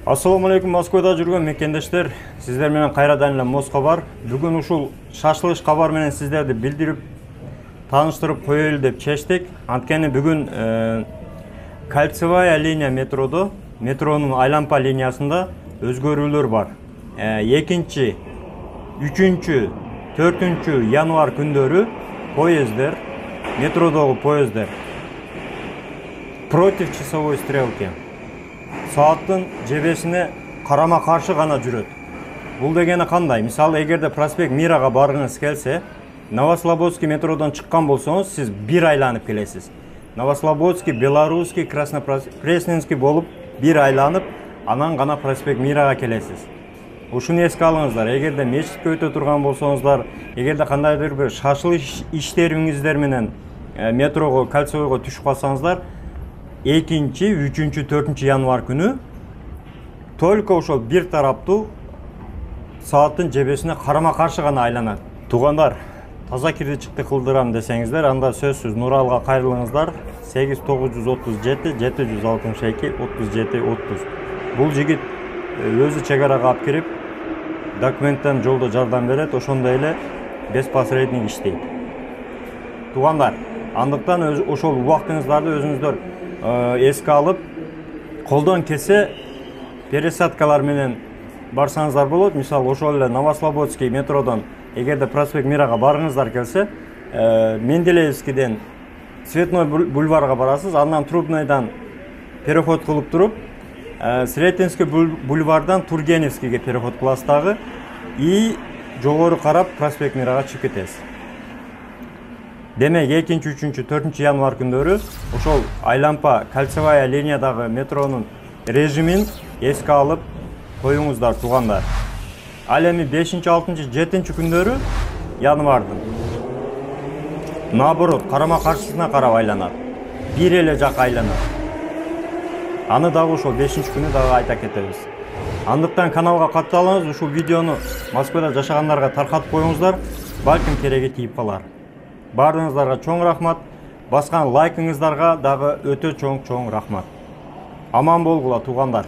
Ассаламу алейкум, Москвада жүрген мекендештер. Сіздер менен кайрадан эле Моз кабар. Бүгүн ушул шашылыш кабар менен сиздерди билдирип, тааныштырып коелу деп чечтик. Анткени бүгүн кольцевая линия метронун айлампа линиясында өзгөрүүлөр бар. 2, 3, 4 январь күндөрү поездер, метродогу поездер против часовой стрелки сааттын жебесине карама каршы гана жүрөт. Бул дегени кандай? Мисалы, эгерде проспект Мирага баргыңыз келсе, Новослободский метродон чыккан болсоңуз, сиз бир айланып келесиз. Новослободский, Белорусский, Краснопресненский болуп бир айланып, анан гана проспект Мирага келесиз. Ушуну эске алыңыздар. Эгерде мечитке өтө турган болсоңуздар, эгерде кандайдыр бир шашылыш иштериңиздер менен метрого, кольцевойго түшүп калсаңыздар, 2, 3, 4 январь күнү только ошол бир тараптуу сааттын жебесине карама каршы гана айланат. Туугандар, таза кирди-чыкты кылдырам десеңиздер, анда сөзсүз Нуралга кайрылыңыздар. 8937 762 37 30. Бул жигит өзү чегарага алып кирип, документтен жолдо жардам берет, ошондой эле беспосредник иштейт. Туугандар, андыктан ошол убактыңыздарды өзүңүздөр эске алып, колдон келсе пересадкалар менен барсаңыздар болот. Мисалы, ошол эле Новослободский метродон эгерде проспект Мирага баргыңыздар келсе, Менделеевскийден Цветной бульварга барасыз, андан Трубнойдан переход кылып туруп, Сретенский бульвардан Тургеневскийге переход кыласыз дагы и жогору карап проспект Мирага чыгып кетесиз. Демек 2, 3, 4 январь күндөрү ошол айлампа кольцевая линиядагы метронун режимин эске алып коюңуздар, туугандар. Ал эми 5, 6, 7 күндөрү январдын наоборот карама каршысына карап айланат. Бир эле жак айланат. Аны дагы ошол 5 күнү дагы айта кетебиз. Андыктан каналга катталыңыз, ушул видеону Москвада жашагандарга таркатып коюңуздар, балким кереги тийип калар. Бардыңыздарга чоң рахмат, баскан лайкыңыздарга дагы өтө чоң рахмат. Аман болгула, туугандар.